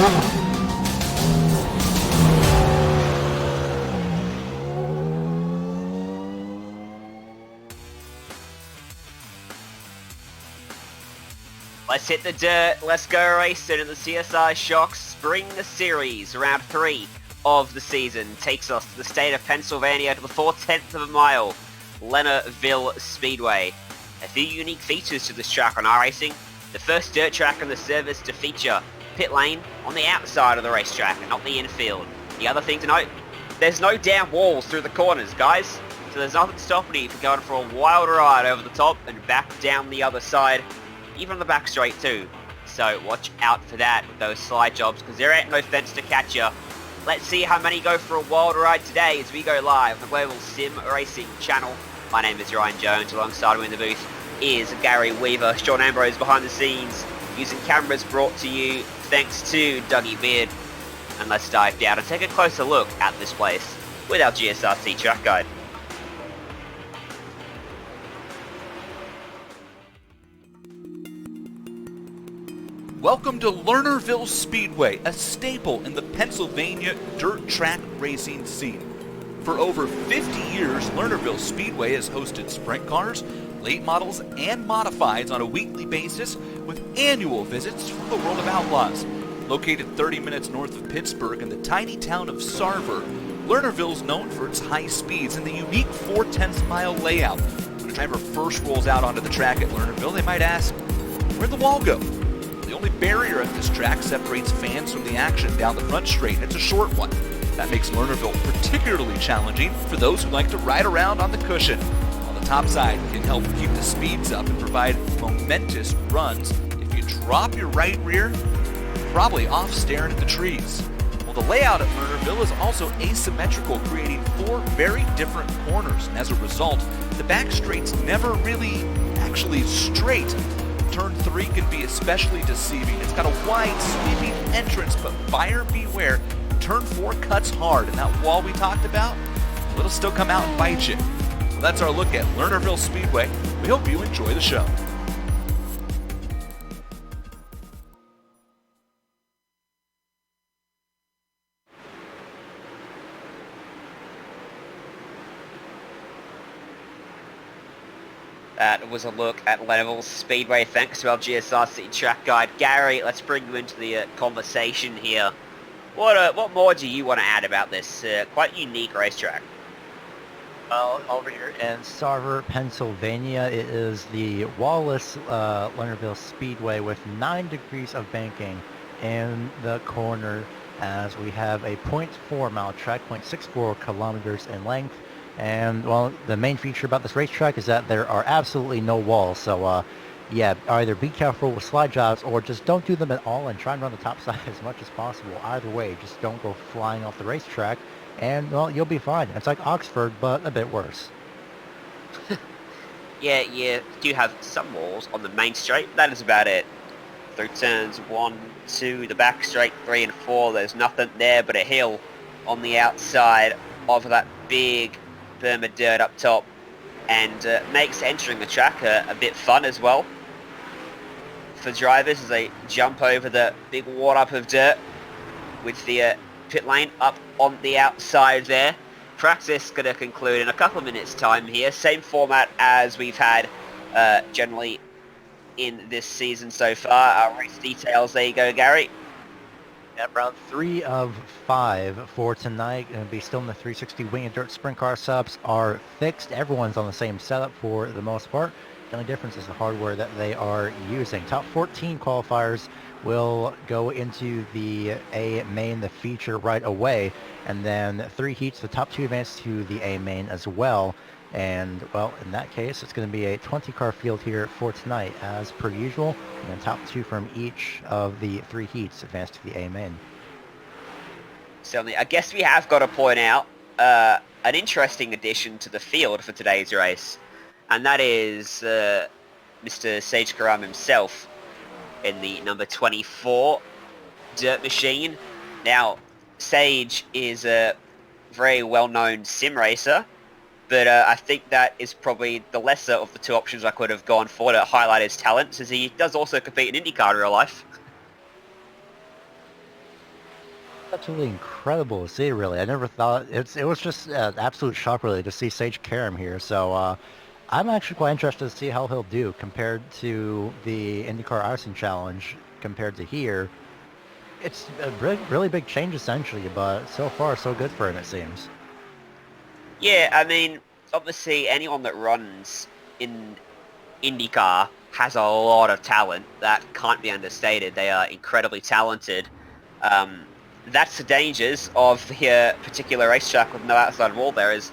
Let's hit the dirt, let's go racing in the CSI Shock Spring Series. Round 3 of the season takes us to the state of Pennsylvania to the 4/10 of a mile, Lernerville Speedway. A few unique features to this track on iRacing. The first dirt track in the service to feature pit lane on the outside of the racetrack and not the infield. The other thing to note, there's no damn walls through the corners, guys. So there's nothing stopping you from going for a wild ride over the top and back down the other side. Even on the back straight too. So watch out for that with those slide jobs, because there ain't no fence to catch you. Let's see how many go for a wild ride today as we go live on the Global Sim Racing channel. My name is Ryan Jones. Alongside me in the booth is Gary Weaver. Sean Ambrose behind the scenes using cameras brought to you thanks to Dougie Beard. And let's dive down and take a closer look at this place with our GSRC track guide. Welcome to Lernerville Speedway, a staple in the Pennsylvania dirt track racing scene. For over 50 years, Lernerville Speedway has hosted sprint cars, late models, and modifieds on a weekly basis with annual visits from the world of outlaws. Located 30 minutes north of Pittsburgh in the tiny town of Sarver, Lernerville is known for its high speeds and the unique 4/10 mile layout. When a driver first rolls out onto the track at Lernerville, they might ask, where'd the wall go? The only barrier at this track separates fans from the action down the front straight. It's a short one. That makes Lernerville particularly challenging for those who like to ride around on the cushion. On the top side can help keep the speeds up and provide momentous runs. If you drop your right rear, you're probably off staring at the trees. Well, the layout at Lernerville is also asymmetrical, creating 4 very different corners, and as a result, the back straight's never really actually straight. Turn 3 can be especially deceiving. It's got a wide, sweeping entrance, but buyer beware. Turn 4 cuts hard, and that wall we talked about, well, it'll still come out and bite you. So that's our look at Lernerville Speedway. We hope you enjoy the show. That was a look at Lernerville Speedway, thanks to our GSRC track guide. Gary, let's bring you into the conversation here. What more do you want to add about this quite unique racetrack? Well, over here in Sarver, Pennsylvania, it is the wall-less Lernerville Speedway with 9 degrees of banking in the corner, as we have a 0.4 mile track, 0.64 kilometers in length. And, well, the main feature about this racetrack is that there are absolutely no walls. So, yeah, either be careful with slide jobs or just don't do them at all and try and run the top side as much as possible. Either way, just don't go flying off the racetrack and, well, you'll be fine. It's like Oxford, but a bit worse. Yeah, you do have some walls on the main straight. That is about it. Through turns 1, 2, the back straight 3 and 4, there's nothing there but a hill on the outside of that big berm of dirt up top, and makes entering the track a bit fun as well for drivers as they jump over the big wad up of dirt with the pit lane up on the outside there. Practice going to conclude in a couple of minutes time here. Same format as we've had generally in this season so far. Our race details, there you go, Gary. At round 3 of 5 for tonight, going to be still in the 360 wing and dirt sprint car subs are fixed. Everyone's on the same setup for the most part. The only difference is the hardware that they are using. Top 14 qualifiers will go into the A main, the feature, right away, and then 3 heats, the top 2 advance to the A main as well. And, well, in that case, it's going to be a 20-car field here for tonight, as per usual. And then top 2 from each of the 3 heats advance to the A main. Certainly. I guess we have got to point out an interesting addition to the field for today's race. And that is Mr. Sage Karam himself in the number 24 dirt machine. Now, Sage is a very well-known sim racer. But I think that is probably the lesser of the 2 options I could have gone for to highlight his talents, as he does also compete in IndyCar in real life. Absolutely incredible to see, really. I never thought it was just an absolute shock, really, to see Sage Karam here. So I'm actually quite interested to see how he'll do compared to the IndyCar Racing Challenge compared to here. It's a really big change, essentially, but so far, so good for him, it seems. Yeah, I mean, obviously anyone that runs in IndyCar has a lot of talent. That can't be understated. They are incredibly talented. Um, that's the dangers of the particular racetrack with no outside wall there, as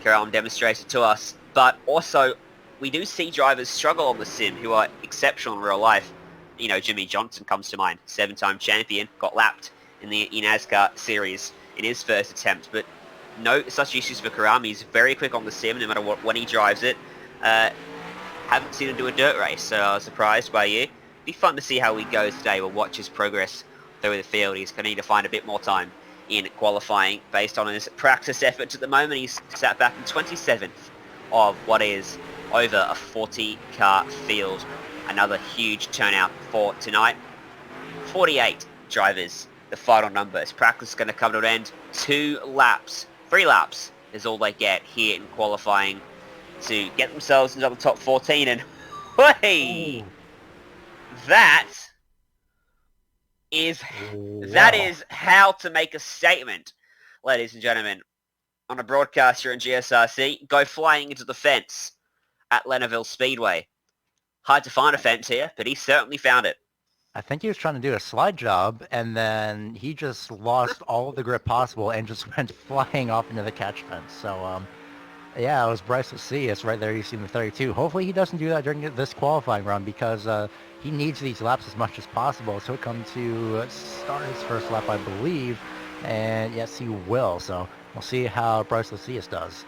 Karam demonstrated to us. But also, we do see drivers struggle on the sim who are exceptional in real life. You know, Jimmy Johnson comes to mind, 7-time champion, got lapped in the NASCAR series in his first attempt, but no such issues for Karam. He's very quick on the sim, no matter when he drives it. Haven't seen him do a dirt race, so I was surprised by you. Be fun to see how he goes today. We'll watch his progress through the field. He's going to need to find a bit more time in qualifying based on his practice efforts at the moment. He's sat back in 27th of what is over a 40-car field. Another huge turnout for tonight. 48 drivers, the final number. His practice is going to come to an end. 3 laps is all they get here in qualifying to get themselves into the top 14, and hey, that is how to make a statement, ladies and gentlemen. On a broadcast here in GSRC, go flying into the fence at Lernerville Speedway. Hard to find a fence here, but he certainly found it. I think he was trying to do a slide job, and then he just lost all of the grip possible and just went flying off into the catch fence. So, yeah, it was Bryce Lucius right there. You see the 32. Hopefully he doesn't do that during this qualifying run because he needs these laps as much as possible. So he'll come to start his first lap, I believe. And yes, he will. So we'll see how Bryce Lucius does.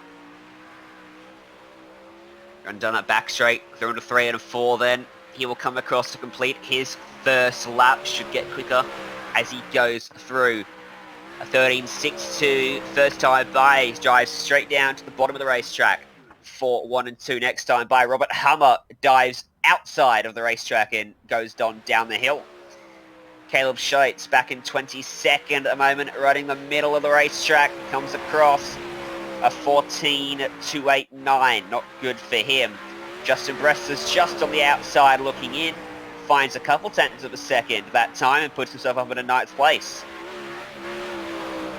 And done it back straight, through into 3 and 4 then. He will come across to complete his first lap. Should get quicker as he goes through. A 13.62 first time by. He drives straight down to the bottom of the racetrack for 1 and 2 next time by. Robert Hummer dives outside of the racetrack and goes down the hill. Caleb Scheitz back in 22nd at the moment, running the middle of the racetrack. Comes across a 14.289. Not good for him. Justin Brester's just on the outside looking in. Finds a couple tenths of a second that time and puts himself up in a 9th place.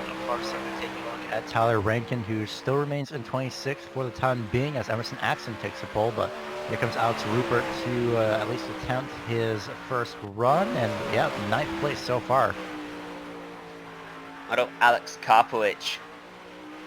Of course, I'm going to take a look at Tyler Rankin, who still remains in 26th for the time being as Emerson Axon takes the pole, but here comes Alex Rupert to at least attempt his first run, and yeah, 9th place so far. Alex Karpowicz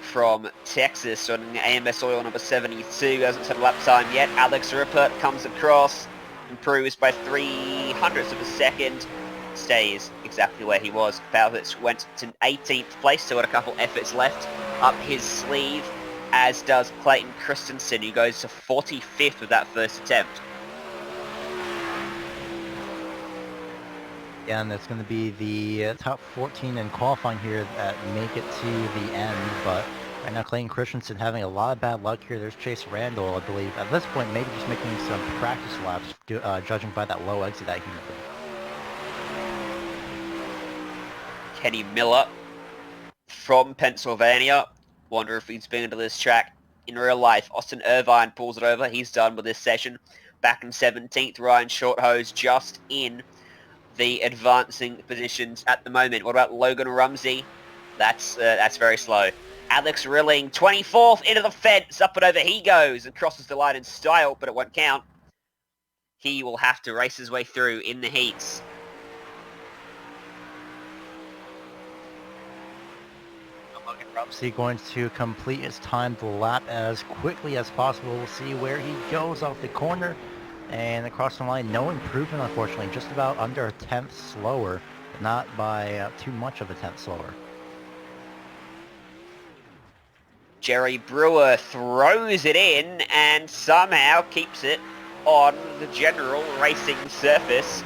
from Texas on AMS oil number 72, hasn't set a lap time yet. Alex Rupert comes across, improves by 0.03 of a second, stays exactly where he was. Karpowicz went to 18th place, so got a couple efforts left up his sleeve, as does Clayton Christensen, who goes to 45th with that first attempt. Yeah, and that's going to be the top 14 in qualifying here that make it to the end, but right now Clayton Christensen having a lot of bad luck here. There's Chase Randall, I believe. At this point, maybe just making some practice laps, judging by that low exit that he made. Kenny Miller from Pennsylvania. Wonder if he's been to this track in real life. Austin Irvine pulls it over. He's done with this session. Back in 17th, Ryan Shorthose just in the advancing positions at the moment. What about Logan Rumsey? That's very slow. Alex Rilling, 24th, into the fence, up and over he goes, and crosses the line in style, but it won't count. He will have to race his way through in the heats. Logan Rumsey going to complete his timed lap as quickly as possible. We'll see where he goes off the corner. And across the line, no improvement, unfortunately. Just about under a tenth slower, but not by too much of a tenth slower. Jerry Brewer throws it in and somehow keeps it on the general racing surface,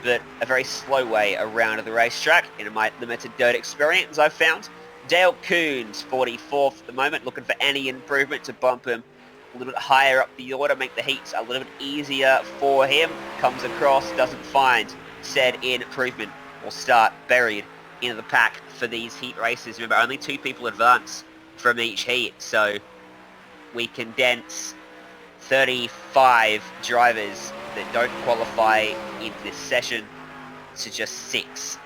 but a very slow way around the racetrack in my limited dirt experience, I've found. Dale Coons, 44th at the moment, looking for any improvement to bump him a little bit higher up the order, make the heats a little bit easier for him. Comes across, doesn't find said improvement. Will start buried into the pack for these heat races. Remember, only 2 people advance from each heat, so we condense 35 drivers that don't qualify in this session to just 6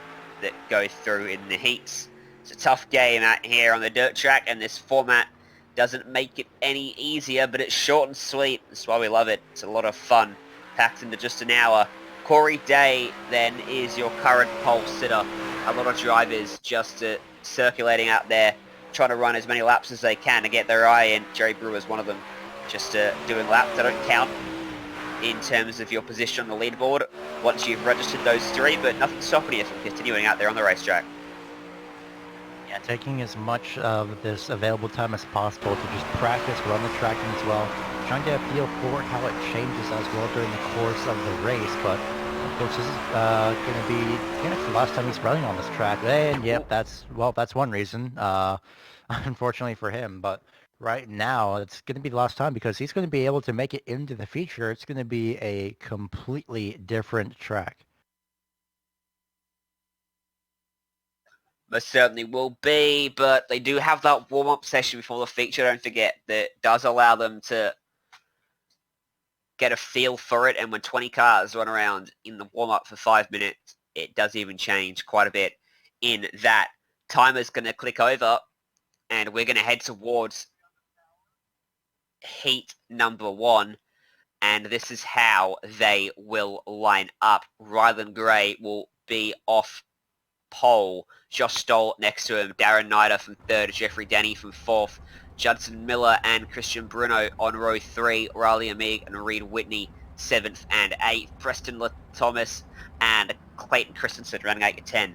that go through in the heats. It's a tough game out here on the dirt track, and this format doesn't make it any easier, but it's short and sweet. That's why we love it. It's a lot of fun, packed into just an hour. Corey Day then is your current pole sitter. A lot of drivers just circulating out there, trying to run as many laps as they can to get their eye in. Jerry Brewer's one of them, just doing laps that don't count in terms of your position on the leaderboard once you've registered those 3, but nothing stopping you from continuing out there on the racetrack. Yeah, taking as much of this available time as possible to just practice, run the track as well, trying to get a feel for how it changes as well during the course of the race. But of course, this is going to be the last time he's running on this track, and yep, that's one reason, unfortunately for him. But right now, it's going to be the last time because he's going to be able to make it into the feature. It's going to be a completely different track. Most certainly will be, but they do have that warm-up session before the feature, don't forget, that does allow them to get a feel for it, and when 20 cars run around in the warm-up for 5 minutes, it does even change quite a bit in that. Timer's going to click over, and we're going to head towards heat number 1, and this is how they will line up. Rylan Gray will be off pole, Josh Stoll next to him, Darren Nider from 3rd, Jeffrey Denny from 4th, Judson Miller and Christian Bruno on row 3, Riley Amig and Reed Whitney 7th and 8th, Preston Thomas and Clayton Christensen running 8 to 10.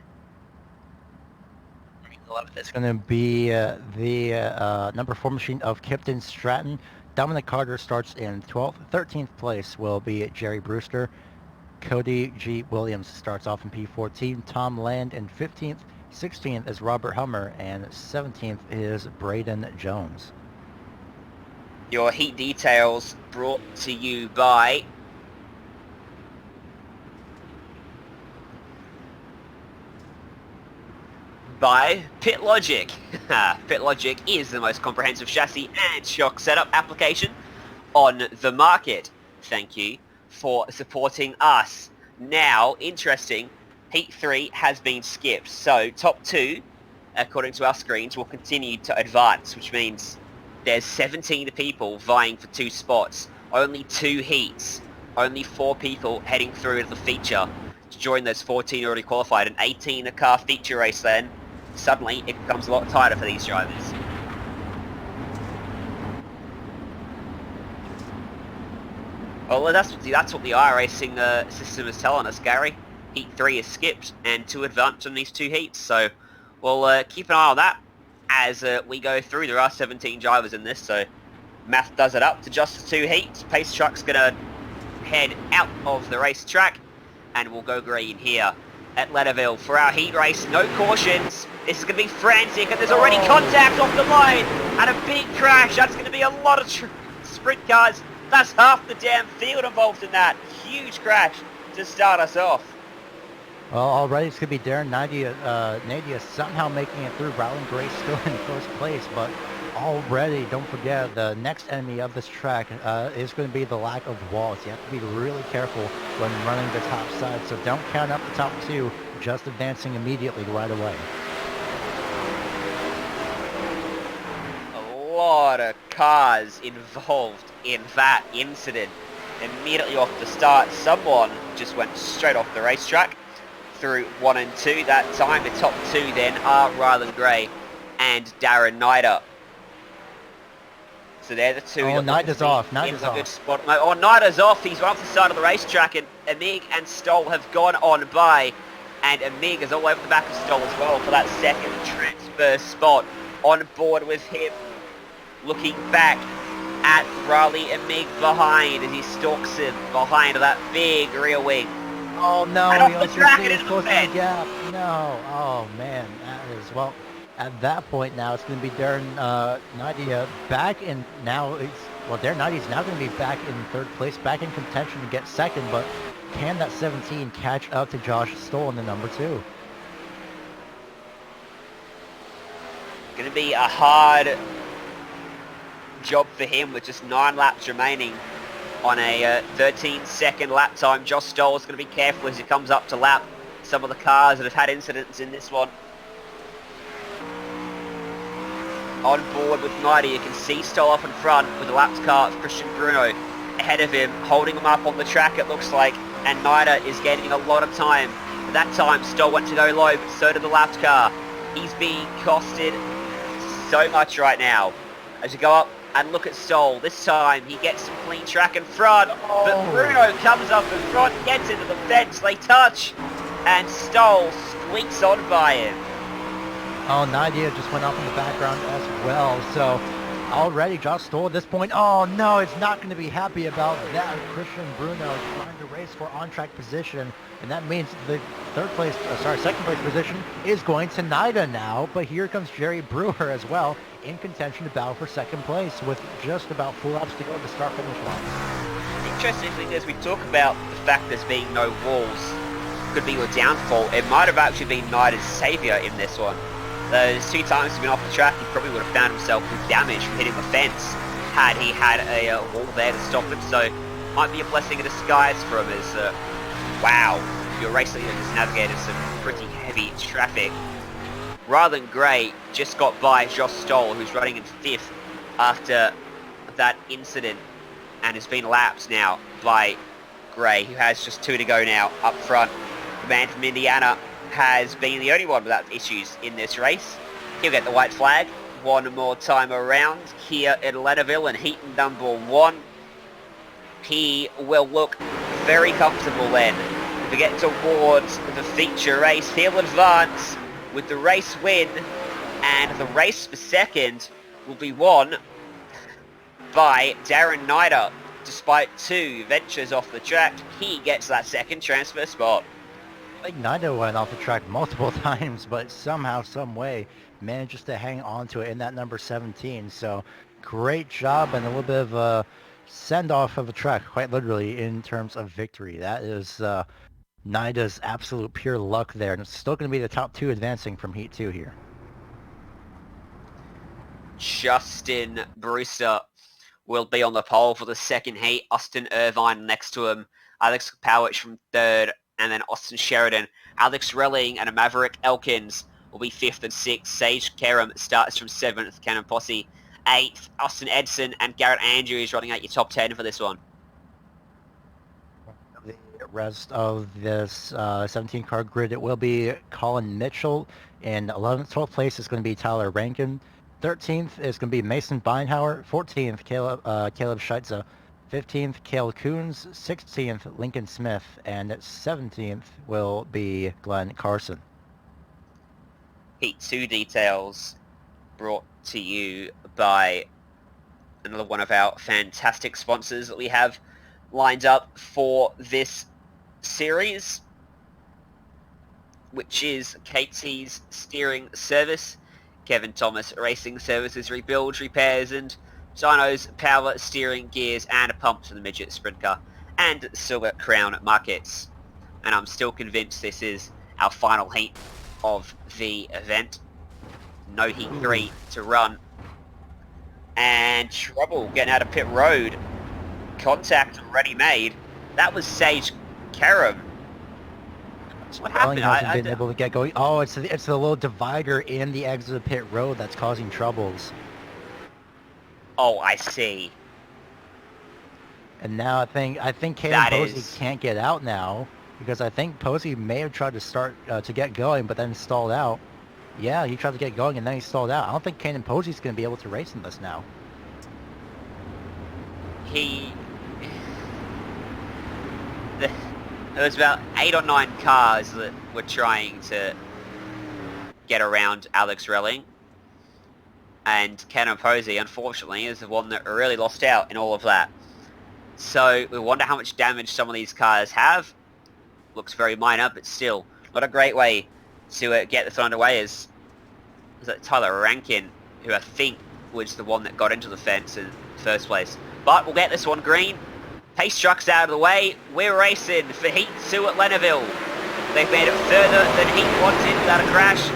11th is going to be the number 4 machine of Kipton Stratton. Dominic Carter starts in 12th. 13th place will be Jerry Brewster. Cody G. Williams starts off in P14. Tom Land in 15th. 16th is Robert Hummer, and 17th is Braden Jones. Your heat details brought to you by Pit Logic. Pit Logic is the most comprehensive chassis and shock setup application on the market. Thank you for supporting us. Now, interesting, Heat 3 has been skipped, so top 2, according to our screens, will continue to advance, which means there's 17 people vying for 2 spots, only 2 heats, only 4 people heading through to the feature to join those 14 already qualified, an 18-car feature race then. Suddenly, it becomes a lot tighter for these drivers. Well, that's what the iRacing system is telling us, Gary. Heat 3 is skipped, and 2 advance from these 2 heats, so we'll keep an eye on that as we go through. There are 17 drivers in this, so math does it up to just the 2 heats. Pace Truck's going to head out of the racetrack, and we'll go green here at Lernerville for our heat race. No cautions. This is going to be frantic, and there's already contact off the line, and a big crash. That's going to be a lot of sprint cars. That's half the damn field involved in that. Huge crash to start us off. Well, already it's going to be Darren Nadia somehow making it through. Rylan Gray still in first place, but already, don't forget, the next enemy of this track is going to be the lack of walls. You have to be really careful when running the top side, so don't count up the top 2, just advancing immediately right away. A lot of cars involved in that incident. Immediately off the start, someone just went straight off the racetrack through 1 and 2. That time, the top 2 then are Rylan Gray and Darren Nider. So they're the 2. Oh, Nider's off. Nider's off. Good spot. Oh, Nider's off. He's run off the side of the racetrack, and Amig and Stoll have gone on by. And Amig is all over the back of Stoll as well for that second transfer spot. On board with him. Looking back at Riley Amig behind as he stalks him behind that big rear wing. Oh no, and off the track and into the fence. No, oh man, that is, well, at that point now it's going to be Darren Nadia back in, now it's, well, Darren Nadia's now going to be back in 3rd place, back in contention to get 2nd, but can that 17 catch up to Josh Stoll in the number 2? going to be a hard job for him with just 9 laps remaining on a 13-second lap time. Josh Stoll is going to be careful as he comes up to lap some of the cars that have had incidents in this one. On board with Nida, you can see Stoll up in front with the lapped car of Christian Bruno ahead of him, holding him up on the track it looks like, and Nida is getting a lot of time. At that time, Stoll went to go low, but so did the lapped car. He's being costed so much right now. As you go up and look at Stoll, this time he gets some clean track in front, but Bruno comes up in front, gets into the fence, they touch, and Stoll squeaks on by him. Oh, Nadia just went off in the background as well, so already Josh Stoll at this point, oh no, it's not going to be happy about that. Christian Bruno trying to race for on-track position, and that means the second place position is going to Nida now, but here comes Jerry Brewer as well, in contention to battle for second place with just about 4 laps to go to the start-finish line. Interesting thing is we talk about the fact there's being no walls could be your downfall. It might have actually been Nida's saviour in this one. Those 2 times he's been off the track, he probably would have found himself with damage from hitting the fence had he had a wall there to stop him, so might be a blessing in disguise for him as, wow, your race leader just navigated some pretty heavy traffic. Rather than Gray just got by Josh Stoll, who's running in 5th after that incident and has been lapped now by Gray, who has just 2 to go now up front. The man from Indiana has been the only one without issues in this race. He'll get the white flag one more time around here at Lernerville in heat number 1. He will look very comfortable then. If we get towards the feature race, he'll advance with the race win, and the race for second will be won by Darren Nida. Despite 2 ventures off the track, he gets that second transfer spot. I think Nida went off the track multiple times, but somehow, some way, manages to hang on to it in that number 17. So, great job and a little bit of a send-off of the track, quite literally, in terms of victory. That is Nida's absolute pure luck there, and it's still going to be the top 2 advancing from Heat 2 here. Justin Brewster will be on the pole for the second heat. Austin Irvine next to him. Alex Powich from 3rd. And then Austin Sheridan, Alex Relling, and a Maverick Elkins will be 5th and 6th. Sage Kerem starts from 7th. Cannon Posse 8th. Austin Edson and Garrett Andrews running out your top 10 for this one. The rest of this 17-car grid, it will be Colin Mitchell. In 11th, 12th place is going to be Tyler Rankin. 13th is going to be Mason Beinhauer. 14th, Caleb Scheitze. 15th, Cale Coons. 16th, Lincoln Smith. And 17th will be Glenn Carson. Heat 2 details brought to you by another one of our fantastic sponsors that we have lined up for this series, which is KT's Steering Service, Kevin Thomas Racing Services, rebuilds, repairs, and dynos, power, steering, gears, and pumps for the midget sprint car, and Silver Crown Markets. And I'm still convinced this is our final heat of the event. No heat 3 to run. And trouble getting out of pit road. Contact already made. That was Sage Karam. What happened? Hasn't been able to get going. Oh, it's the little divider in the exit of pit road that's causing troubles. Oh, I see. And now I think Caden Posey can't get out now, because I think Posey may have tried to start to get going, but then stalled out. Yeah, he tried to get going and then he stalled out. I don't think Caden Posey's going to be able to race in this now. There was about 8 or 9 cars that were trying to get around Alex Relling. And Canon Posey, unfortunately, is the one that really lost out in all of that. So we wonder how much damage some of these cars have. Looks very minor, but still not a great way to get this underway. Is that Tyler Rankin, who I think was the one that got into the fence in the first place. But we'll get this one green. Pace truck's out of the way. We're racing for Heat 2 at Lernerville. They've made it further than Heat 1 without a crash.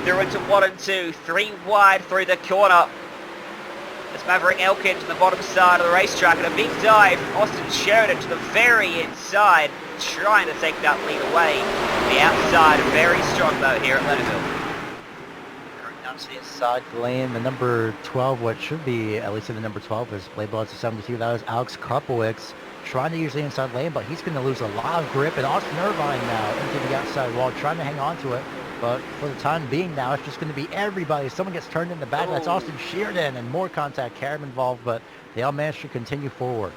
through into 1 and 2, 3 wide through the corner. As Maverick Elkin to the bottom side of the racetrack and a big dive. Austin Sheridan to the very inside, trying to take that lead away. The outside, very strong though here at Lernerville. Down to the inside lane, the number 12, what should be at least in the number 12 is labeled as a 72. That is Alex Karpowicz trying to use the inside lane, but he's going to lose a lot of grip. And Austin Irvine now into the outside wall, trying to hang on to it. But for the time being now, it's just going to be everybody. If someone gets turned in the back, that's Austin Sheridan, and more contact. Karam involved, but they all managed to continue forward.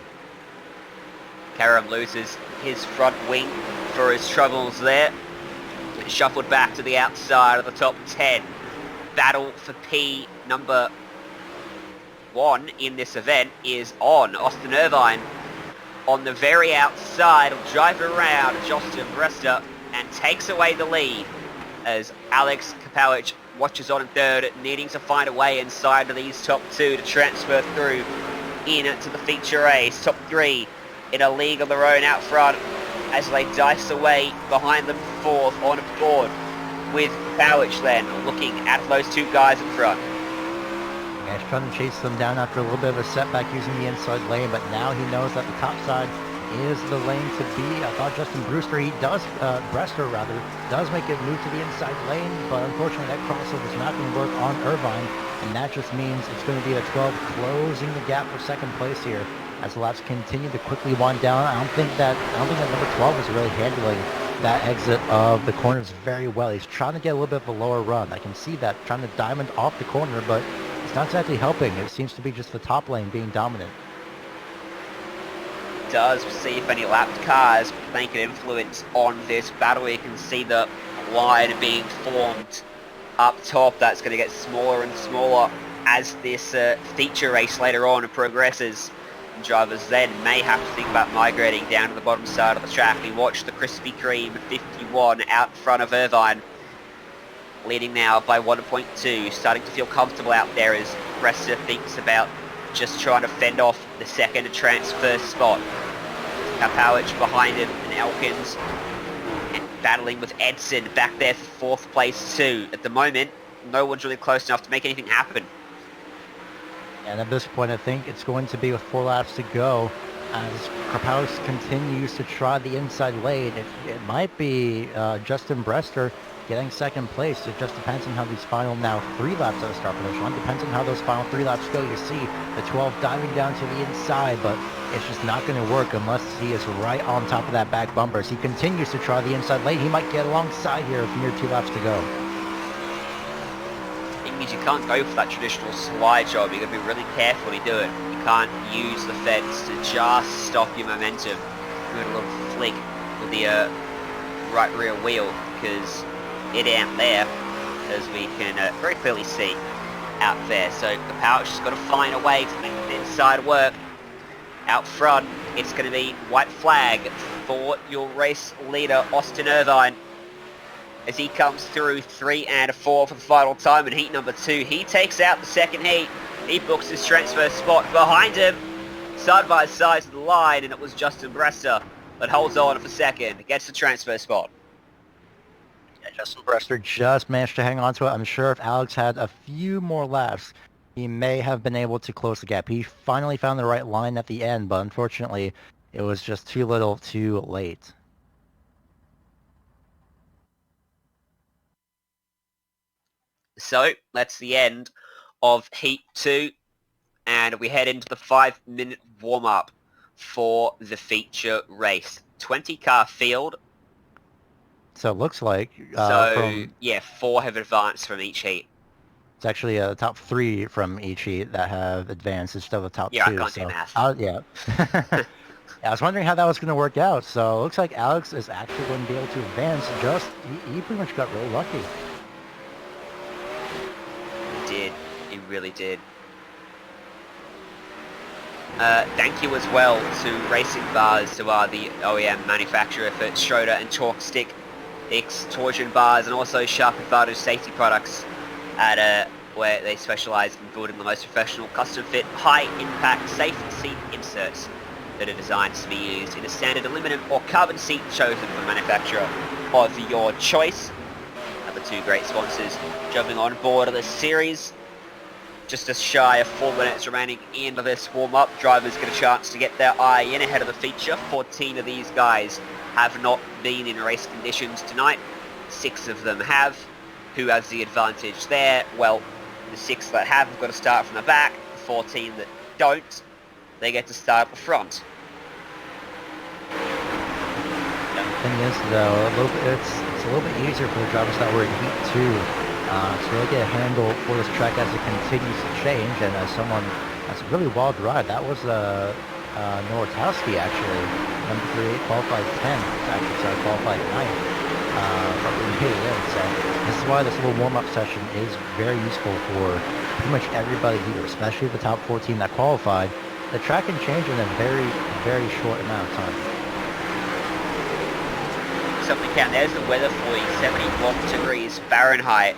Karam loses his front wing for his troubles there. Shuffled back to the outside of the top 10. Battle for P number 1 in this event is on. Austin Irvine on the very outside will drive around Justin Brester and takes away the lead as Alex Kapowicz watches on in third, needing to find a way inside of these top 2 to transfer through into the feature race. Top 3 in a league of their own out front as they dice away behind them 4th on board, with Kapowicz then looking at those 2 guys in front. Yeah, he's trying to chase them down after a little bit of a setback using the inside lane, but now he knows that the top side is the lane to be. I thought Justin Brewster, Brester does make it move to the inside lane, but unfortunately that crossover is not going to work on Irvine, and that just means it's going to be a 12 closing the gap for second place here as the laps continue to quickly wind down. I don't think that number 12 is really handling that exit of the corners very well. He's trying to get a little bit of a lower run. I can see that, trying to diamond off the corner, but it's not exactly helping. It seems to be just the top lane being dominant. Does see if any lapped cars make an influence on this battle. You can see the line being formed up top. That's going to get smaller and smaller as this feature race later on progresses. Drivers then may have to think about migrating down to the bottom side of the track. We watch the Krispy Kreme 51 out in front of Irvine, leading now by 1.2, starting to feel comfortable out there as Brester thinks about just trying to fend off the second transfer spot. Kapowicz behind him and Elkins battling with Edson back there for 4th place too. At the moment, no one's really close enough to make anything happen. And at this point, I think it's going to be with 4 laps to go as Kapowicz continues to try the inside lane. It might be Justin Brester getting second place. It just depends on how these final now 3 laps at the start finish line. Depends on how those final 3 laps go. You see the 12 diving down to the inside, but it's just not going to work unless he is right on top of that back bumper. As he continues to try the inside lane, he might get alongside here with near 2 laps to go. It means you can't go for that traditional slide job. You've got to be really careful when you do it. You can't use the fence to just stop your momentum. Doing a little flick with the right rear wheel because it ain't there, as we can very clearly see out there. So the Kapowicz has got to find a way to make the inside work. Out front, it's going to be white flag for your race leader, Austin Irvine, as he comes through 3 and 4 for the final time in heat number 2. He takes out the second heat. He books his transfer spot. Behind him, side by side to the line, and it was Justin Brester that holds on for second, gets the transfer spot. Yeah, Justin Brester just managed to hang on to it. I'm sure if Alex had a few more laps, he may have been able to close the gap. He finally found the right line at the end, but unfortunately, it was just too little too late. So that's the end of Heat 2, and we head into the 5-minute warm-up for the feature race. 20-car field. So it looks like... yeah, 4 have advanced from each heat. It's actually the top 3 from each heat that have advanced instead of the top 2. Yeah, I can't do math. Yeah. I was wondering how that was going to work out. So it looks like Alex is actually going to be able to advance. He pretty much got really lucky. He really did. Thank you as well to Racing Bars, who are the OEM manufacturer for Schroeder and Torque Stick X torsion bars, and also Sharp Advantage safety products at where they specialize in building the most professional custom-fit, high-impact, safe seat inserts that are designed to be used in a standard aluminum or carbon seat chosen from the manufacturer of your choice. At the two great sponsors jumping on board of this series. Just as shy of 4 minutes remaining into this warm-up, drivers get a chance to get their eye in ahead of the feature. 14 of these guys have not been in race conditions tonight. 6 of them have. Who has the advantage there? Well, the 6 that have got to start from the back. The 14 that don't, they get to start at the front. The thing is, though, it's a little bit easier for the drivers that were in Heat 2 to really get a handle for this track as it continues to change. And as someone, that's a really wild ride. That was Norotowski, actually. Number 38, qualified 10th. Actually, sorry, qualified 9th. But we made it in. So this is why this little warm-up session is very useful for pretty much everybody here, especially the top 14 that qualified. The track can change in a very, very short amount of time. Something count, there's the weather for you, 71 degrees Fahrenheit,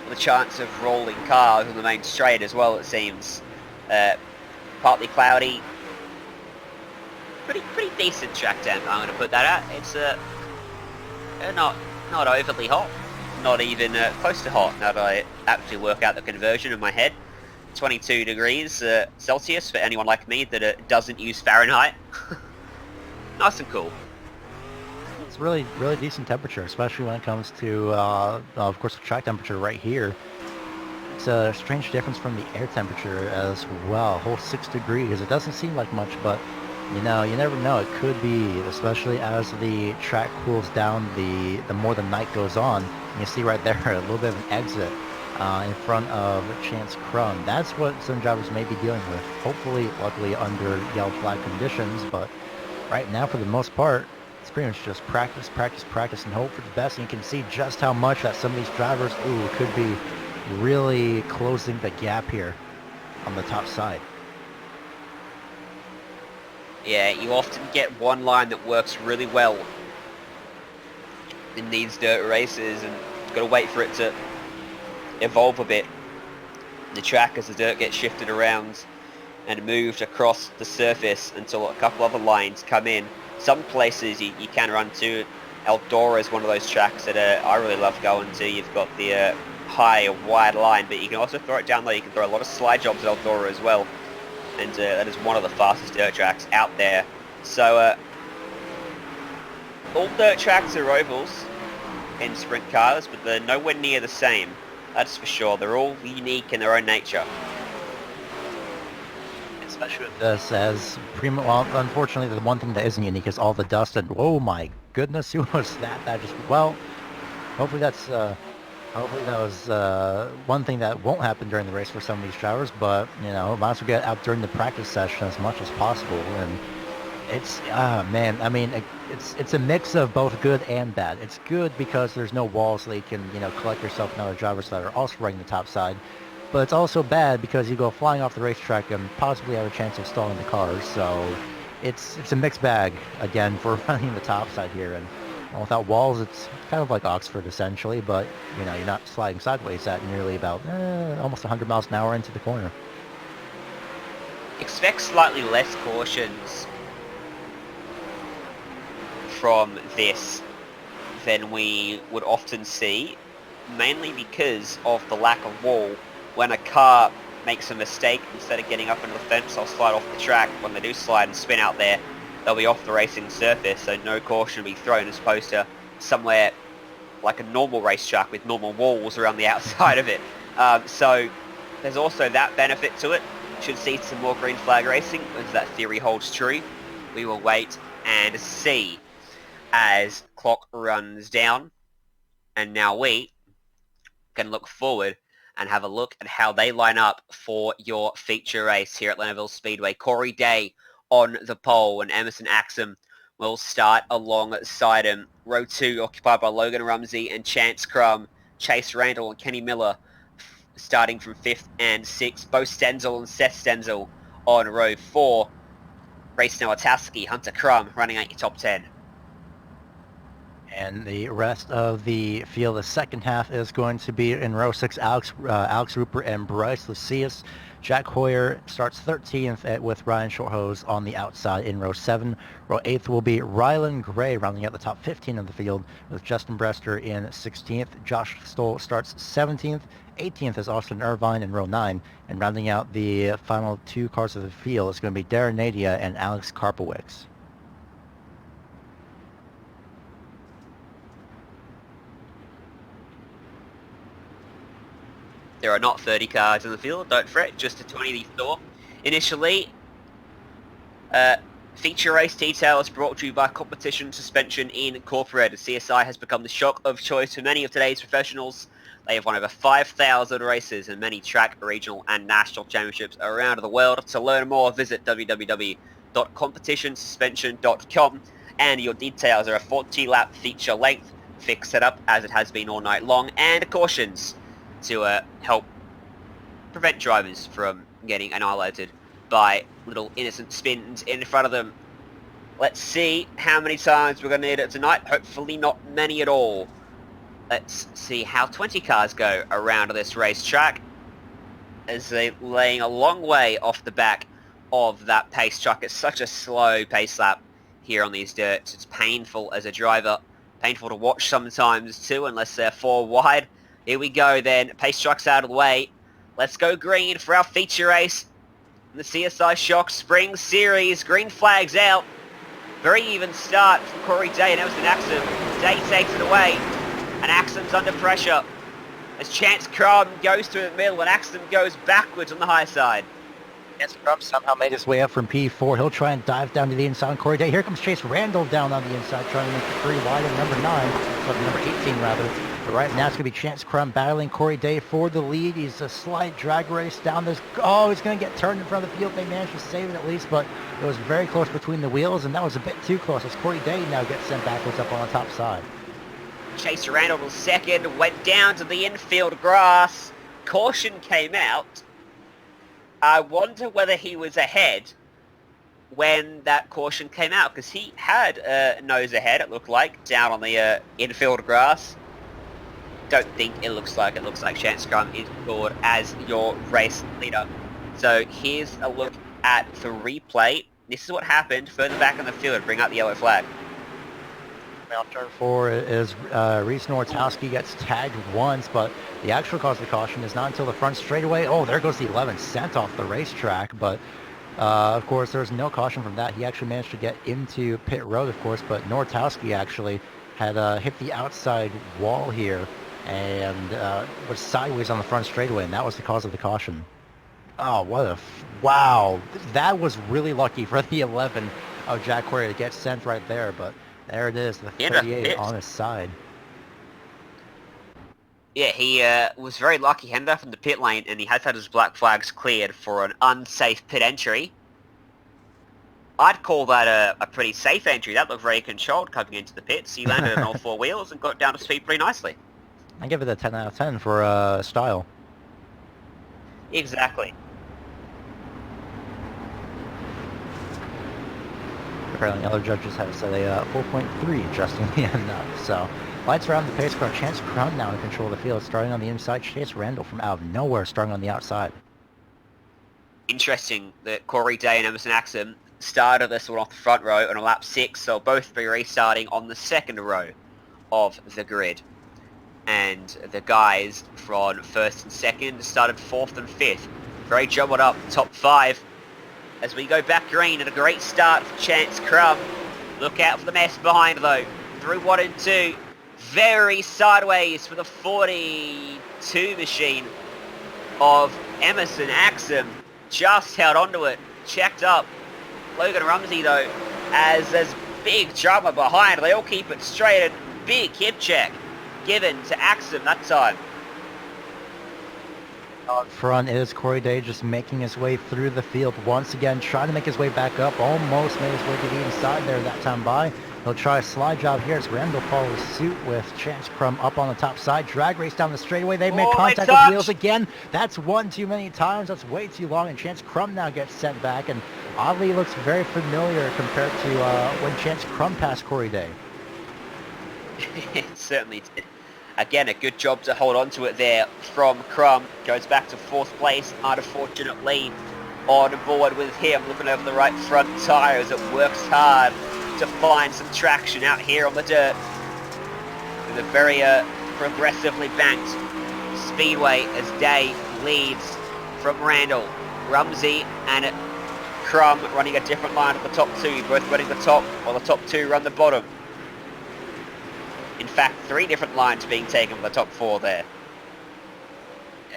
with a chance of rolling cars on the main straight as well, it seems. Partly cloudy. Pretty decent track temp, I'm going to put that at. It's not overly hot, not even close to hot, now that I actually work out the conversion in my head. 22 degrees Celsius for anyone like me that doesn't use Fahrenheit. Nice and cool. It's really decent temperature, especially when it comes to, of course, the track temperature right here. It's a strange difference from the air temperature as well, a whole 6 degrees. It doesn't seem like much, but you know, you never know. It could be, especially as the track cools down, the more the night goes on. And you see right there a little bit of an exit in front of Chance Crum. That's what some drivers may be dealing with. Hopefully, luckily, under yellow flag conditions, but right now, for the most part, it's pretty much just practice, and hope for the best. And you can see just how much that some of these drivers, could be really closing the gap here on the top side. Yeah, you often get one line that works really well in these dirt races, and you've got to wait for it to evolve a bit. The track as the dirt gets shifted around and moved across the surface until a couple other lines come in. Some places you can run to. Eldora is one of those tracks that I really love going to. You've got the high, wide line, but you can also throw it down low. You can throw a lot of slide jobs at Eldora as well. And that is one of the fastest dirt tracks out there. So all dirt tracks are ovals in sprint cars, but they're nowhere near the same. That's for sure. They're all unique in their own nature. Especially with this, as well, unfortunately, the one thing that isn't unique is all the dust. And oh my goodness, who was that? That just, well, hopefully that's hopefully that was one thing that won't happen during the race for some of these drivers, but, you know, might as well get out during the practice session as much as possible. And it's, man, I mean, it's a mix of both good and bad. It's good because there's no walls so you can, you know, collect yourself and other drivers that are also running the top side. But it's also bad because you go flying off the racetrack and possibly have a chance of stalling the cars. So it's a mixed bag, again, for running the top side here. And without walls, it's kind of like Oxford, essentially, but, you know, you're not sliding sideways at nearly about almost 100 miles an hour into the corner. Expect slightly less cautions from this than we would often see, mainly because of the lack of wall. When a car makes a mistake, instead of getting up into the fence, they'll slide off the track. When they do slide and spin out there, they'll be off the racing surface, so no caution will be thrown, as opposed to somewhere like a normal racetrack with normal walls around the outside of it. So there's also that benefit to it. Should see some more green flag racing, as that theory holds true. We will wait and see as clock runs down. And now we can look forward and have a look at how they line up for your feature race here at Lernerville Speedway. Corey Day on the pole, and Emerson Axum will start alongside him. Row 2 occupied by Logan Rumsey and Chance Crum. Chase Randall and Kenny Miller starting from 5th and 6th. Bo Stenzel and Seth Stenzel on row 4. Race Nowataski, Hunter Crum running out your top 10. And the rest of the field, the second half is going to be in row 6, Alex Rupert and Bryce Lucius. Jack Hoyer starts 13th with Ryan Shorthose on the outside in row 7. Row 8th will be Rylan Gray rounding out the top 15 of the field with Justin Brester in 16th. Josh Stoll starts 17th. 18th is Austin Irvine in row 9. And rounding out the final 2 cars of the field is going to be Darren Nadia and Alex Karpowicz. There are not 30 cars in the field, don't fret, just a 20 to store. Initially, feature race details brought to you by Competition Suspension Incorporated. CSI has become the shock of choice for many of today's professionals. They have won over 5,000 races and many track, regional and national championships around the world. To learn more, visit www.competitionsuspension.com, and your details are a 40-lap feature length, fixed setup as it has been all night long, and cautions to help prevent drivers from getting annihilated by little innocent spins in front of them. Let's see how many times we're going to need it tonight. Hopefully not many at all. Let's see how 20 cars go around this racetrack as they're laying a long way off the back of that pace truck. It's such a slow pace lap here on these dirts. It's painful as a driver. Painful to watch sometimes too, unless they're 4 wide. Here we go then, pace truck's out of the way. Let's go green for our feature race in the CSI Shock Spring Series. Green flag's out. Very even start from Corey Day and Emerson Axum. Day takes it away, and Axum's under pressure as Chance Crum goes through the middle and Axum goes backwards on the high side. Chance Crum somehow made his way up from P4. He'll try and dive down to the inside on Corey Day. Here comes Chase Randall down on the inside, trying to make it 3 wide of number 9, so number 18 rather. But right now it's going to be Chance Crum battling Corey Day for the lead. He's a slight drag race down this. Oh, he's going to get turned in front of the field. They managed to save it at least, but it was very close between the wheels, and that was a bit too close as Corey Day now gets sent backwards up on the top side. Chase Randall was second, went down to the infield grass. Caution came out. I wonder whether he was ahead when that caution came out, because he had nose ahead, it looked like, down on the infield grass. Don't think it looks like. It looks like Chance Crum is scored as your race leader. So here's a look at the replay. This is what happened further back in the field. Bring out the yellow flag. On turn 4 is Reese Nortowski gets tagged once, but the actual cause of the caution is not until the front straightaway. Oh, there goes the 11th, sent off the racetrack, but of course there's no caution from that. He actually managed to get into pit road, of course, but Nortowski actually had hit the outside wall here and was sideways on the front straightaway, and that was the cause of the caution. Oh, wow. That was really lucky for the 11 of Jack Hoyer to get sent right there, but there it is, the 38 on his side. Yeah, he was very lucky. He ended up in the pit lane, and he has had his black flags cleared for an unsafe pit entry. I'd call that a pretty safe entry. That looked very controlled coming into the pits. He landed on all 4 wheels and got down to speed pretty nicely. I give it a 10 out of 10 for style. Exactly. Apparently other judges have said a 4.3, interestingly enough. So, lights around the pace car. Chance Crum now in control of the field, starting on the inside. Chase Randall from out of nowhere, starting on the outside. Interesting that Corey Day and Emerson Axum started this one off the front row on a lap 6, so both be restarting on the second row of the grid. And the guys from 1st and 2nd started 4th and 5th. Very jumbled up, top 5. As we go back green, and a great start for Chance Crum. Look out for the mess behind though. Through 1 and 2. Very sideways for the 42 machine of Emerson Axum. Just held onto it. Checked up. Logan Rumsey though, as there's big drama behind. They all keep it straight, and big hip check given to Axum that time. Out front is Corey Day just making his way through the field once again, trying to make his way back up. Almost made his way to the inside there that time by. He'll try a slide job here as Randall follows suit with Chance Crum up on the top side. Drag race down the straightaway. They make contact with wheels again. That's one too many times. That's way too long, and Chance Crum now gets sent back, and oddly looks very familiar compared to when Chance Crum passed Corey Day. It certainly did. Again, a good job to hold on to it there from Crumb. Goes back to 4th place, unfortunately on board with him, looking over the right front tyre as it works hard to find some traction out here on the dirt. With a very progressively banked Speedway as Day leads from Randall. Rumsey and Crumb running a different line at the top 2, both running the top, while the top 2 run the bottom. In fact, 3 different lines being taken from the top 4 there.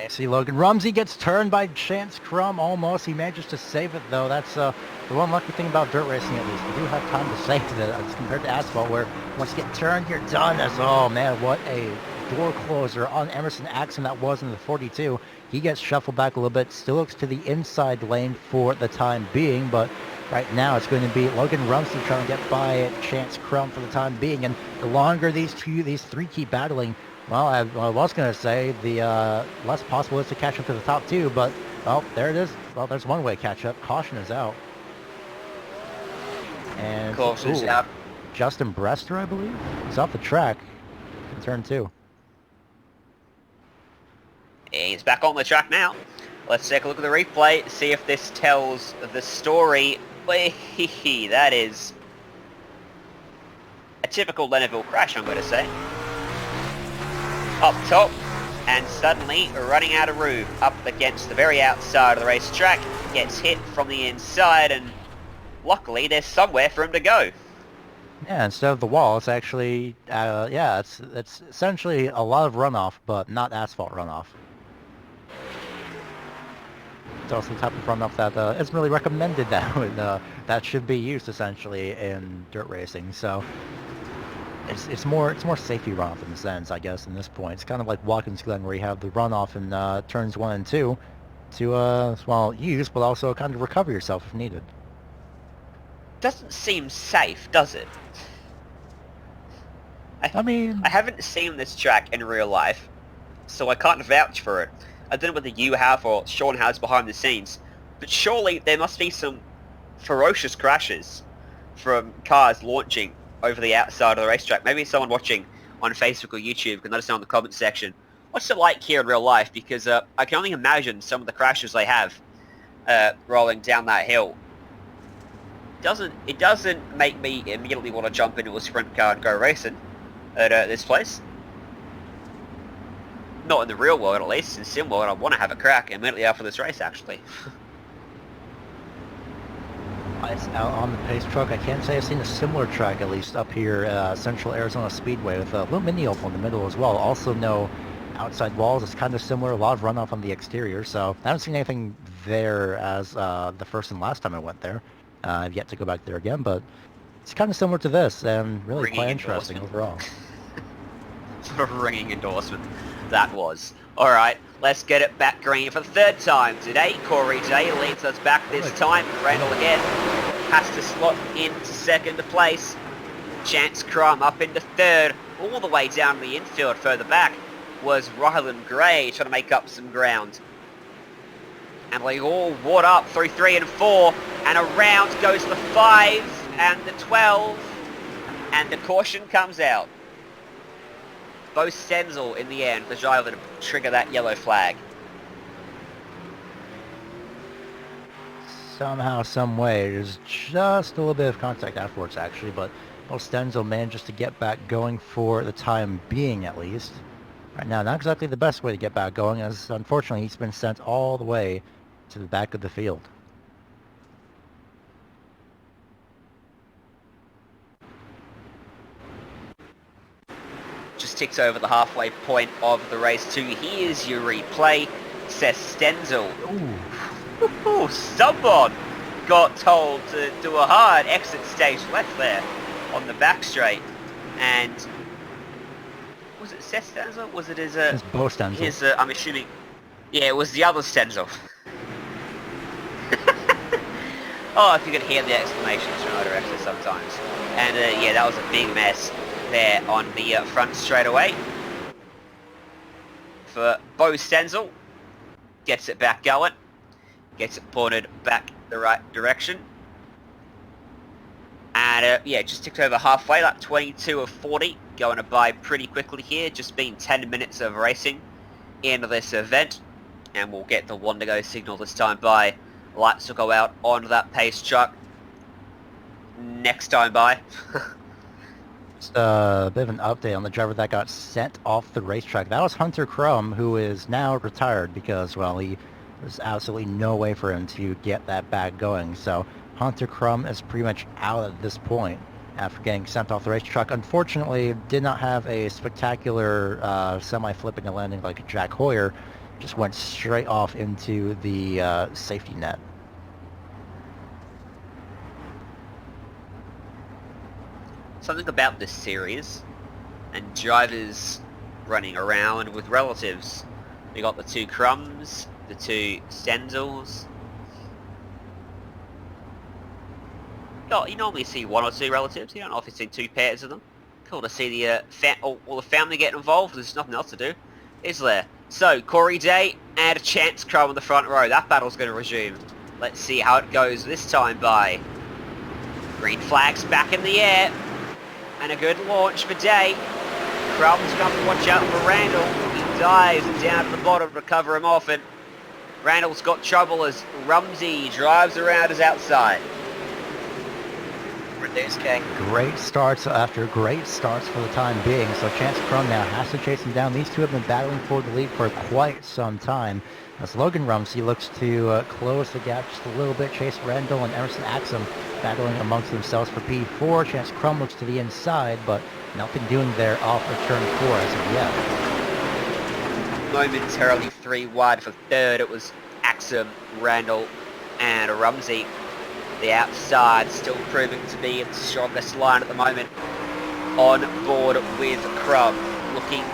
I see Logan Rumsey gets turned by Chance Crumb almost. He manages to save it though. That's the one lucky thing about dirt racing at least. You do have time to save it as compared to asphalt where once you get turned, you're done. Oh man, what a door closer on Emerson Axon that was in the 42. He gets shuffled back a little bit, still looks to the inside lane for the time being, but right now it's going to be Logan Rumsey trying to get by Chance Crumb for the time being, and the longer these 3 keep battling, well, I was going to say the less possible it is to catch up to the top 2, but, well, there it is. Well, there's one way to catch up. Caution is out. And Caution is out. Justin Brester, I believe, is off the track in turn 2. He's back on the track now. Let's take a look at the replay, see if this tells the story. That is a typical Lernerville crash, I'm going to say. Up top, and suddenly running out of room up against the very outside of the racetrack, gets hit from the inside, and luckily there's somewhere for him to go. Yeah, instead of the wall, it's actually, it's essentially a lot of runoff, but not asphalt runoff. It's also the type of runoff that isn't really recommended now, that should be used essentially in dirt racing. So it's more safety runoff in a sense, I guess. In this point, it's kind of like Watkins Glen, where you have the runoff in turns 1 and 2 to use, but also kind of recover yourself if needed. Doesn't seem safe, does it? I mean, I haven't seen this track in real life, so I can't vouch for it. I don't know whether you have or Sean has behind the scenes, but surely there must be some ferocious crashes from cars launching over the outside of the racetrack. Maybe someone watching on Facebook or YouTube can let us know in the comment section what's it like here in real life, because I can only imagine some of the crashes they have rolling down that hill. It doesn't make me immediately want to jump into a sprint car and go racing at this place. Not in the real world, at least. In sim world, I want to have a crack immediately after this race, actually. Out on the pace truck, I can't say I've seen a similar track, at least up here, Central Arizona Speedway, with a little mini oval in the middle as well. Also no outside walls. It's kind of similar, a lot of runoff on the exterior, so I haven't seen anything there as the first and last time I went there. I've yet to go back there again, but it's kind of similar to this, and really quite interesting overall. A ringing endorsement that was. Alright, let's get it back green for the 3rd time today. Corey J leads us back this time. Randall again has to slot into 2nd place. Chance Crumb up into 3rd. All the way down the infield further back was Ryland Gray trying to make up some ground. And they all ward up through 3 and 4. And around goes the 5 and the 12. And the caution comes out. Bo Stenzel in the end, the driver to trigger that yellow flag. Somehow, some way, there's just a little bit of contact afterwards actually, but Bo Stenzel manages to get back going for the time being at least. Right now, not exactly the best way to get back going, as unfortunately he's been sent all the way to the back of the field. Just ticks over the halfway point of the race too. Here's your replay. Says Stenzel. Ooh, someone got told to do a hard exit stage left there on the back straight. And was it Seth Stenzel? Was it his It's Bo Stenzel. His I'm assuming. Yeah, it was the other Stenzel. Oh, if you could hear the exclamations from other exits sometimes. And yeah, that was a big mess there on the front straightaway for Bo Stenzel. Gets it back going. Gets it pointed back the right direction. And yeah, just ticked over halfway, like 22 of 40. going by pretty quickly here. Just been 10 minutes of racing in this event, and we'll get the one to go signal this time by. Lights will go out on that pace truck next time by. Just a bit of an update on the driver that got sent off the racetrack. That was Hunter Crum, who is now retired because, well, there's absolutely no way for him to get that back going. So Hunter Crum is pretty much out at this point after getting sent off the racetrack. Unfortunately, did not have a spectacular semi-flipping and landing like Jack Hoyer. Just went straight off into the safety net. Something about this series and drivers running around with relatives. We got the two Crums, the two Stenzels. You normally see one or two relatives. You don't often see two pairs of them. Cool to see the all the family getting involved. There's nothing else to do, is there? So Corey Day and a Chance Crum on the front row. That battle's going to resume. Let's see how it goes this time by. Green flag's back in the air. And a good launch for Day. Crum's going to have to watch out for Randall. He dives down to the bottom to cover him off, and Randall's got trouble as Rumsey drives around his outside. Reduce gang. Great starts after great starts for the time being. So Chance Crum now has to chase him down. These two have been battling for the lead for quite some time. As Logan Rumsey looks to close the gap just a little bit, Chase Randall and Emerson Axum battling amongst themselves for P4. Chance Crum looks to the inside, but nothing doing there off of turn 4 as of yet. Momentarily 3 wide for third. It was Axum, Randall, and Rumsey. The outside still proving to be the strongest line at the moment. On board with Crum, looking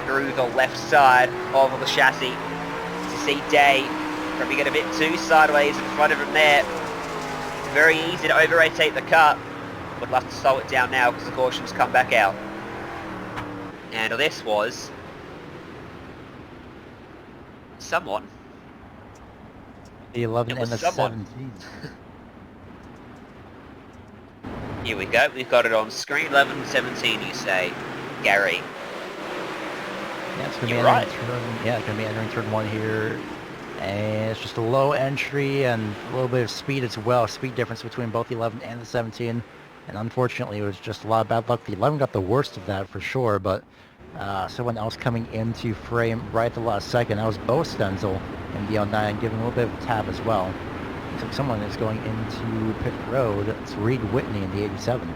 through the left side of the chassis to see Day probably get a bit too sideways in front of him there. Very easy to over-rotate the car. Would love to slow it down now because the cautions come back out. And this was someone. The 11 and the someone. 17. Here we go, we've got it on screen. 11, 17 you say, Gary. Yeah, it's going to be right. it's going to be entering turn 1 here. And it's just a low entry and a little bit of speed as well. Speed difference between both the 11 and the 17. And unfortunately, it was just a lot of bad luck. The 11 got the worst of that for sure, but someone else coming into frame right at the last second. That was Bo Stenzel in the 09, giving a little bit of a tap as well. Looks like someone is going into pit road. It's Reed Whitney in the 87.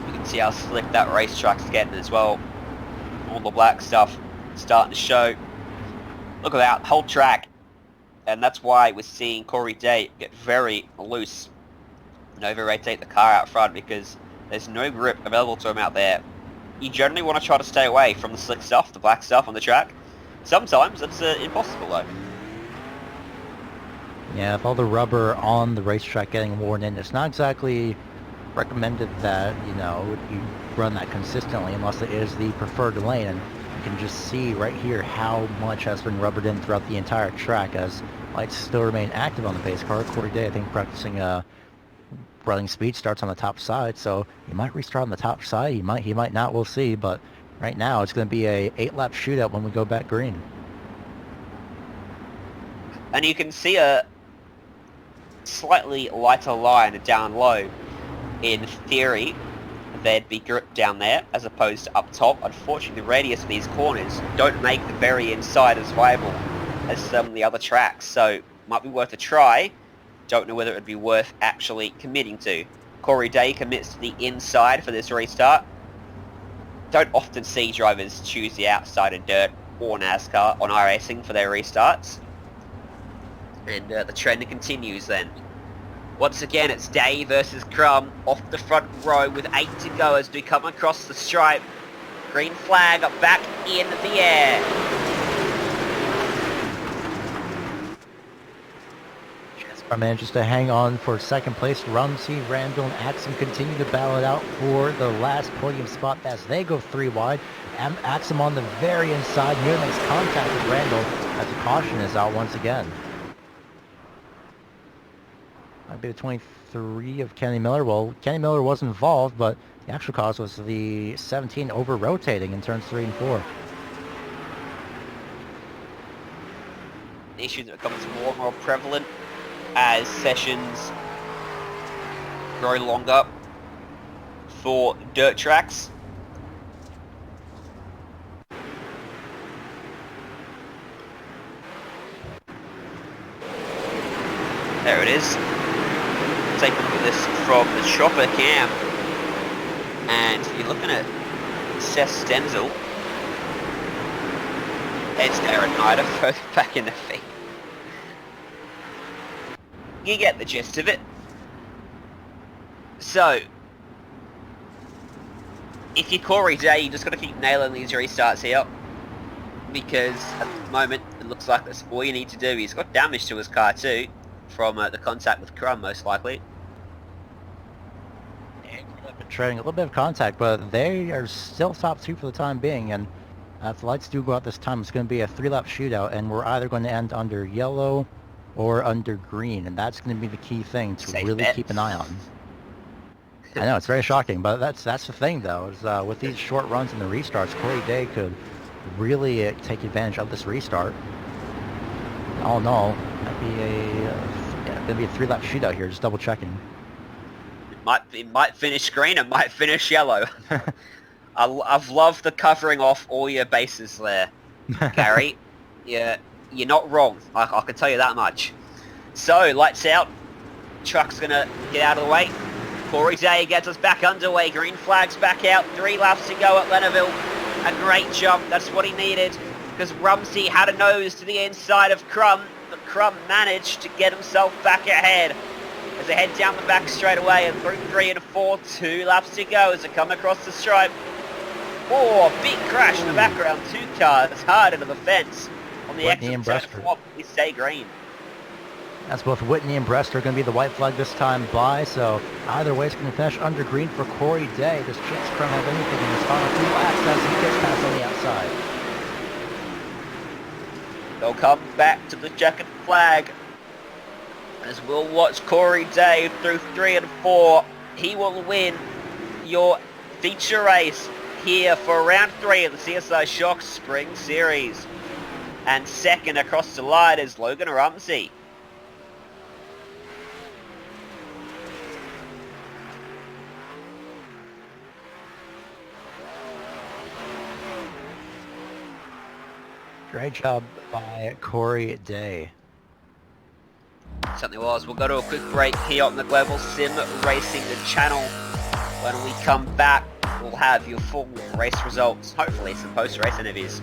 You can see how slick that racetrack's getting as well. All the black stuff starting to show. Look at that whole track, and that's why we're seeing Corey Day get very loose and over-rotate the car out front, because there's no grip available to him out there. You generally want to try to stay away from the slick stuff, the black stuff on the track. Sometimes it's impossible though. Yeah, with all the rubber on the racetrack getting worn in, it's not exactly recommended that, you run that consistently unless it is the preferred lane. And you can just see right here how much has been rubbered in throughout the entire track as lights still remain active on the pace car. Corey Day, I think, practicing running speed starts on the top side, so he might restart on the top side. He might not. We'll see. But right now, it's going to be a 8-lap shootout when we go back green. And you can see a slightly lighter line down low. In theory, there'd be grip down there as opposed to up top. Unfortunately, the radius of these corners don't make the very inside as viable as some of the other tracks, so might be worth a try. Don't know whether it would be worth actually committing to. Corey Day commits to the inside for this restart. Don't often see drivers choose the outside in dirt or NASCAR on iRacing for their restarts. And the trend continues then. Once again, it's Day versus Crum off the front row with 8 to go as we come across the stripe. Green flag back in the air. Chance manages to hang on for second place. Rumsey, Randall, and Axum continue to battle it out for the last podium spot as they go 3 wide. Axum on the very inside, near makes contact with Randall as the caution is out once again. Might be the 3 of Kenny Miller. Well, Kenny Miller was involved, but the actual cause was the 17 over-rotating in turns 3 and 4. An issue that becomes more and more prevalent as sessions grow longer for dirt tracks. There it is. Take a look at this from the chopper cam, and you're looking at Seth Stenzel. It's Darren Ryder further back in the feed. You get the gist of it. So, if you're Corey Day, you just got to keep nailing these restarts here, because at the moment it looks like that's all you need to do. He's got damage to his car too, from the contact with Crum most likely. Been trading a little bit of contact, but they are still top 2 for the time being, and if the lights do go out this time, it's going to be a 3-lap shootout, and we're either going to end under yellow or under green, and that's going to be the key thing to Safe really bet. keep an eye on. I know, it's very shocking, but that's the thing, though, is with these short runs and the restarts, Corey Day could really take advantage of this restart. All in all, that'd be going to be a 3-lap shootout here, just double checking. It might finish green, it might finish yellow. I've loved the covering off all your bases there, Gary. You're not wrong, I can tell you that much. So, lights out. Truck's going to get out of the way. Corey Day gets us back underway. Green flag's back out. 3 laps to go at Lernerville. A great jump. That's what he needed, because Rumsey had a nose to the inside of Crum, but Crum managed to get himself back ahead as they head down the back straight away, and through 3 and 4, 2 laps to go as they come across the stripe. Oh, big crash in the background. 2 cars hard into the fence on the Whitney and exit. Brester. We stay green. That's both Whitney and Brester going to be the white flag this time by, so either way it's going to finish under green for Corey Day. Does Chase Crum have anything in his final 2 laps as he gets past on the outside? They'll come back to the checkered flag as we'll watch Corey Day through 3 and 4. He will win your feature race here for round 3 of the CSI Shock Spring Series. And second across the line is Logan Rumsey. Great job by Corey Day. Certainly was. We'll go to a quick break here on the Global Sim Racing channel. When we come back, we'll have your full race results, hopefully some post-race interviews.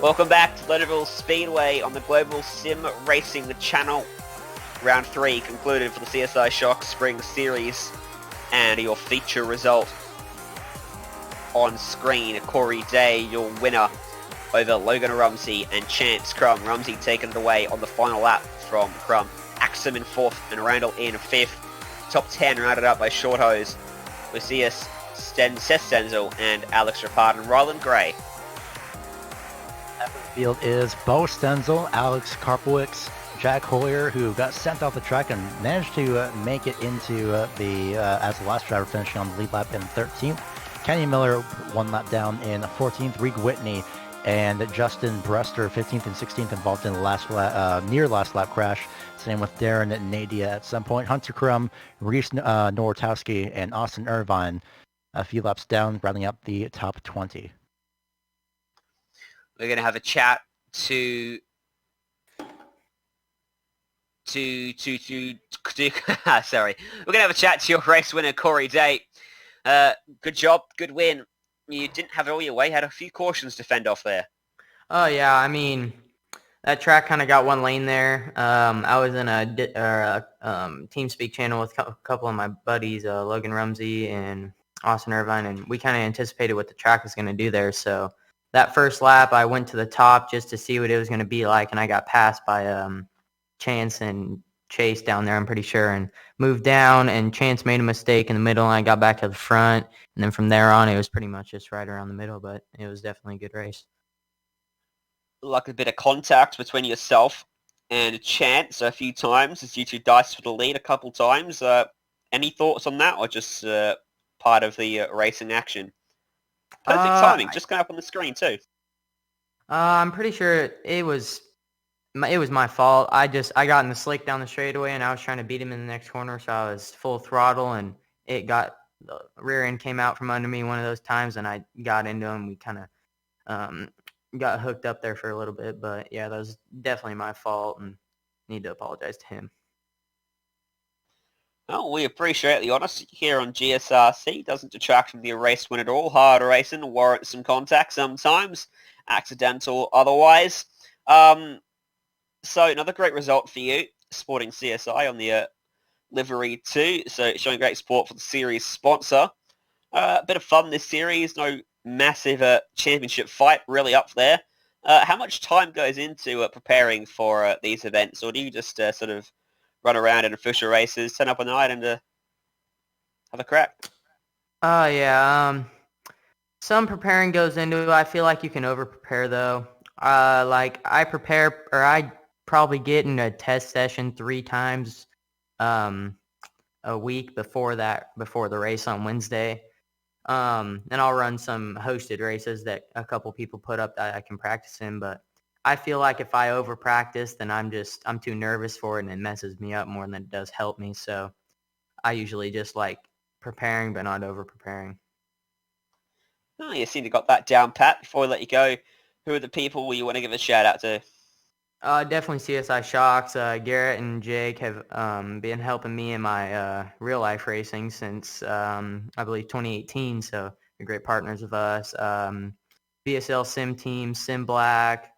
Welcome back to Lernerville Speedway on the Global Sim Racing Channel. Round 3 concluded for the CSI Shock Spring Series, and your feature result on screen, Corey Day, your winner over Logan Rumsey and Chance Crum. Rumsey taking it away on the final lap from Crum. Axum in 4th and Randall in 5th. Top 10 rounded up by Short Hose, Lucius Seth Stenzel and Alex Rapard and Ryland Gray. Half of the field is Bo Stenzel, Alex Karpowicz, Jack Hoyer, who got sent off the track and managed to make it into as the last driver, finishing on the lead lap in 13th. Kenny Miller 1 lap down in 14th. Reed Whitney and Justin Brester 15th and 16th involved in the near last lap crash. Same with Darren Nadia at some point. Hunter Crum, Reese Nortowski, and Austin Irvine a few laps down, rounding up the top 20. We're going to have a chat to sorry. We're going to have a chat to your race winner, Corey Day. Good job, good win. You didn't have it all your way, had a few cautions to fend off there. Oh, yeah, I mean, that track kind of got one lane there. I was in a TeamSpeak channel with a couple of my buddies, Logan Rumsey and Austin Irvine, and we kind of anticipated what the track was going to do there. So that first lap, I went to the top just to see what it was going to be like, and I got passed by Chance and Chase down there, I'm pretty sure, and moved down, and Chance made a mistake in the middle, and I got back to the front, and then from there on, it was pretty much just right around the middle, but it was definitely a good race. Like a bit of contact between yourself and Chance a few times as you two diced for the lead a couple times. Any thoughts on that, or just part of the racing action? Perfect timing, just going up on the screen too. I'm pretty sure it was my fault. I got in the slick down the straightaway, and I was trying to beat him in the next corner, so I was full throttle, and the rear end came out from under me one of those times, and I got into him. We kind of got hooked up there for a little bit, but yeah, that was definitely my fault, and need to apologize to him. Well, we appreciate the honesty here on GSRC. Doesn't detract from the race win at all. Hard racing warrants some contact sometimes, accidental otherwise. So another great result for you, sporting CSI on the livery too. So showing great support for the series sponsor. A bit of fun this series. No massive championship fight really up there. How much time goes into preparing for these events, or do you just sort of run around in official races, turn up a night and have a crack? Yeah. Some preparing goes into it. I feel like you can over-prepare, though. Like, I probably get in a test session 3 times a week before the race on Wednesday. And I'll run some hosted races that a couple people put up that I can practice in, but I feel like if I over practice, then I'm too nervous for it, and it messes me up more than it does help me. So I usually just like preparing, but not over preparing. Oh, you seem to got that down pat. Before we let you go, who are the people you want to give a shout out to? Definitely CSI Shocks. Garrett and Jake have been helping me in my real life racing since I believe 2018. So they're great partners of us. BSL Sim Team, Sim Black,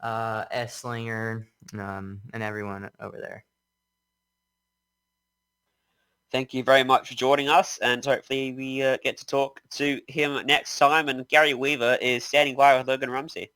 S Slinger, and everyone over there. Thank you very much for joining us, and hopefully we get to talk to him next time. And Gary Weaver is standing by with Logan Rumsey.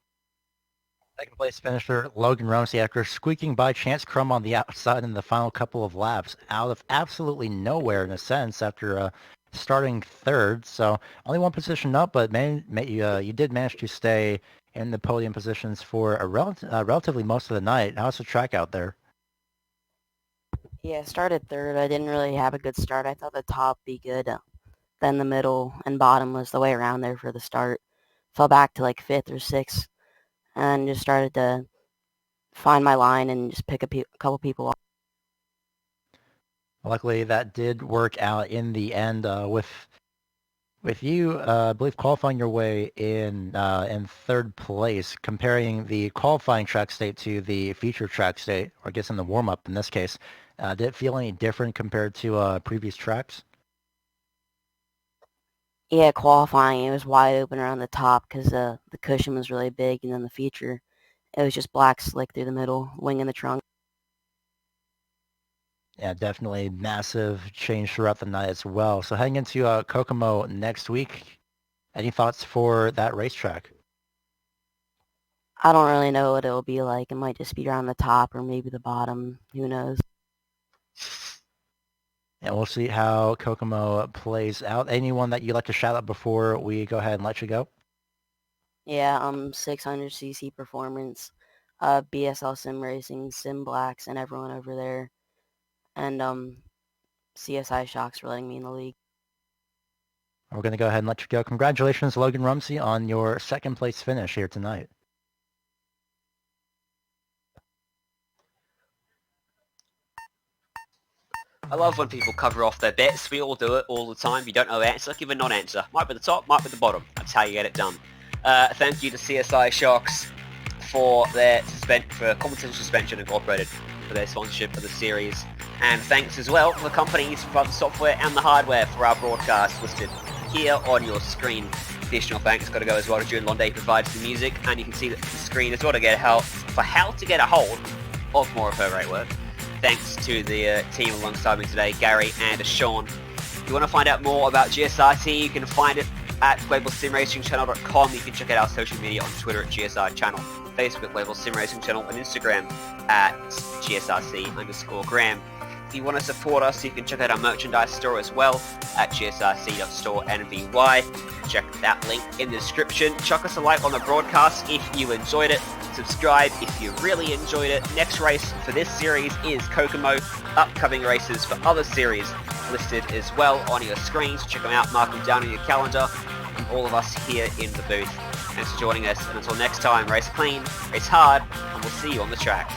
Second place finisher Logan Rumsey, after squeaking by Chance Crum on the outside in the final couple of laps, out of absolutely nowhere in a sense, after starting third. So only one position up, but you did manage to stay in the podium positions for relatively most of the night. How's the track out there? Yeah, I started third. I didn't really have a good start. I thought the top would be good. Then the middle and bottom was the way around there for the start. Fell back to like 5th or 6th and just started to find my line and just pick a couple people off. Luckily, that did work out in the end with you, I believe, qualifying your way in third place. Comparing the qualifying track state to the feature track state, or I guess in the warm-up in this case, did it feel any different compared to previous tracks? Yeah, qualifying, it was wide open around the top because the cushion was really big, and then the feature, it was just black slick through the middle, wing in the trunk. Yeah, definitely massive change throughout the night as well. So heading into Kokomo next week, any thoughts for that racetrack? I don't really know what it'll be like. It might just be around the top or maybe the bottom. Who knows? And we'll see how Kokomo plays out. Anyone that you'd like to shout out before we go ahead and let you go? Yeah, 600cc Performance, BSL Sim Racing, Sim Blacks, and everyone over there. And CSI Shocks for letting me in the league. We're going to go ahead and let you go. Congratulations, Logan Rumsey, on your second place finish here tonight. I love when people cover off their bets. We all do it all the time. You don't know the answer, give a non-answer. Might be the top, might be the bottom. That's how you get it done. Thank you to CSI Shocks for their Competition Suspension Incorporated for their sponsorship of the series. And thanks as well to the companies for the software and the hardware for our broadcast listed here on your screen. Additional thanks got to go as well to June Londe, who provides the music, and you can see the screen as well to get how to get a hold of more of her great work. Thanks to the team alongside me today, Gary and Sean. If you want to find out more about GSRT, you can find it at globalsimracingchannel.com. You can check out our social media on Twitter at GSR Channel, Facebook Global Sim Racing Channel, and Instagram at GSRC_Graham. If you want to support us, you can check out our merchandise store as well at gsrc.store.nvy. Check that link in the description. Chuck us a like on the broadcast if you enjoyed it. Subscribe if you really enjoyed it. Next race for this series is Kokomo. Upcoming races for other series listed as well on your screens. Check them out, mark them down on your calendar. And all of us here in the booth. Thanks for joining us, and until next time, race clean, race hard, and we'll see you on the track.